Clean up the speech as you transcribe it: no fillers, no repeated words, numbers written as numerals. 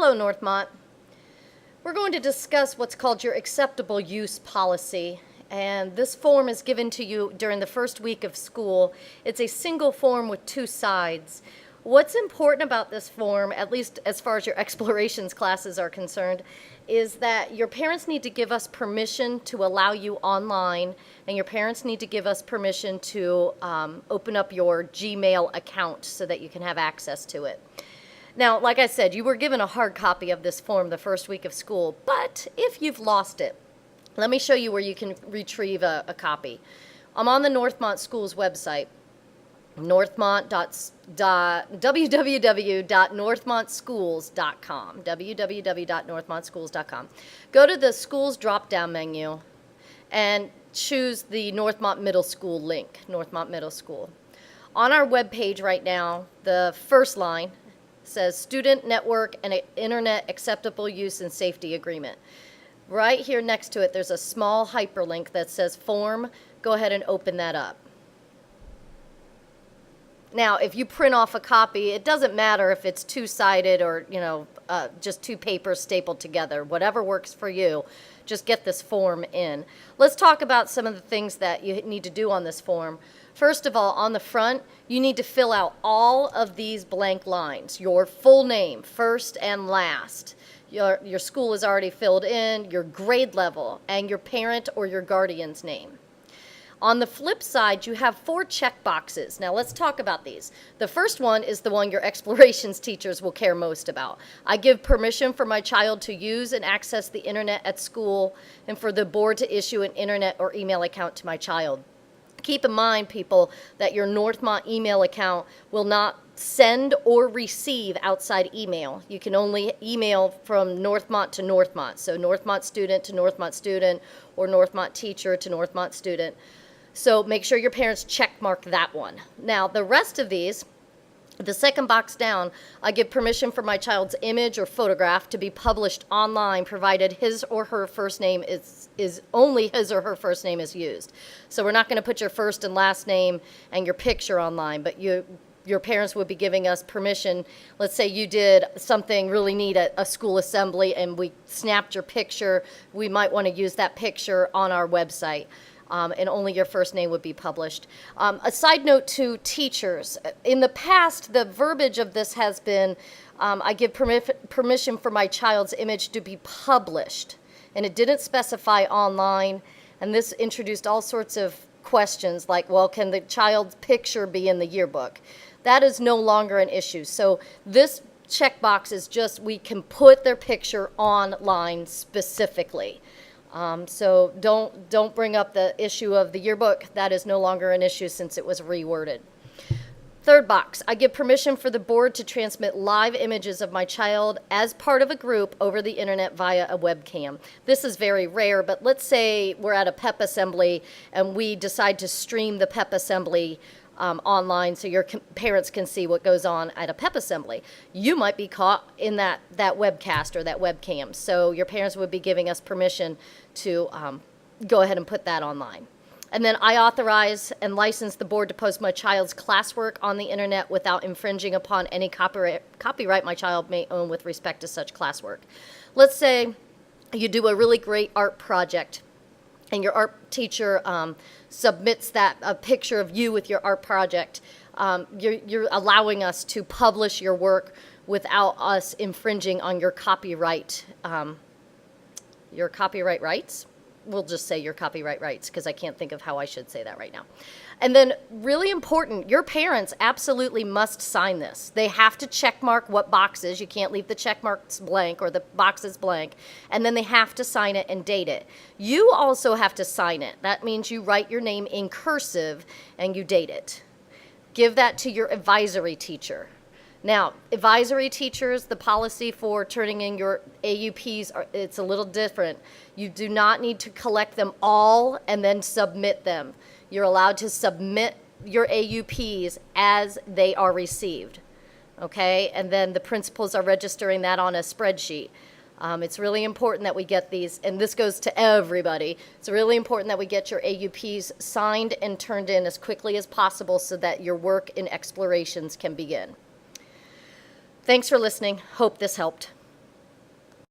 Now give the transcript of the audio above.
Hello, Northmont. We're going to discuss what's called your acceptable use policy, and this form is given to you during the first week of school. It's a single form with two sides. What's important about this form, at least as far as your explorations classes are concerned, is that your parents need to give us permission to allow you online, and your parents need to give us permission to open up your Gmail account so that you can have access to it. Now, like I said, you were given a hard copy of this form the first week of school, but if you've lost it, let me show you where you can retrieve a copy. I'm on the Northmont Schools website, www.northmontschools.com, www.northmontschools.com. Go to the Schools drop-down menu and choose the Northmont Middle School link, Northmont Middle School. On our webpage right now, the first line says Student Network and Internet Acceptable Use and Safety Agreement. Right here next to it, there's a small hyperlink that says Form. Go ahead and open that up. Now, if you print off a copy, it doesn't matter if it's two-sided or, just two papers stapled together. Whatever works for you, just get this form in. Let's talk about some of the things that you need to do on this form. First of all, on the front, you need to fill out all of these blank lines. Your full name, first and last. Your school is already filled in, your grade level, and your parent or your guardian's name. On the flip side, you have 4 check boxes. Now let's talk about these. The first one is the one your explorations teachers will care most about. I give permission for my child to use and access the internet at school and for the board to issue an internet or email account to my child. Keep in mind, people, that your Northmont email account will not send or receive outside email. You can only email from Northmont to Northmont. So Northmont student to Northmont student or Northmont teacher to Northmont student. So make sure your parents check mark that one. Now, the rest of these, the second box down, I give permission for my child's image or photograph to be published online, provided his or her first name is only his or her first name is used. So we're not going to put your first and last name and your picture online, but your parents would be giving us permission. Let's say you did something really neat at a school assembly and we snapped your picture. We might want to use that picture on our website. And only your first name would be published. A side note to teachers. In the past, the verbiage of this has been, I give permission for my child's image to be published. And it didn't specify online. And this introduced all sorts of questions like, well, can the child's picture be in the yearbook? That is no longer an issue. So this checkbox is just, we can put their picture online specifically. So don't bring up the issue of the yearbook. That is no longer an issue since it was reworded. Third box, I give permission for the board to transmit live images of my child as part of a group over the internet via a webcam. This is very rare, but let's say we're at a PEP assembly and we decide to stream the PEP assembly online so your parents can see what goes on at a PEP assembly. You might be caught in that webcast or that webcam, so your parents would be giving us permission to go ahead and put that online. And then I authorize and license the board to post my child's classwork on the internet without infringing upon any copyright my child may own with respect to such classwork. Let's say you do a really great art project and your art teacher submits a picture of you with your art project. You're allowing us to publish your work without us infringing on your copyright rights. We'll just say your copyright rights because I can't think of how I should say that right now. And then really important, your parents absolutely must sign this. They have to check mark what boxes. You can't leave the check marks blank or the boxes blank. And then they have to sign it and date it. You also have to sign it. That means you write your name in cursive and you date it. Give that to your advisory teacher. Now, advisory teachers, the policy for turning in your AUPs, it's a little different. You do not need to collect them all and then submit them. You're allowed to submit your AUPs as they are received, okay? And then the principals are registering that on a spreadsheet. It's really important that we get these, and this goes to everybody. It's really important that we get your AUPs signed and turned in as quickly as possible so that your work in explorations can begin. Thanks for listening. Hope this helped.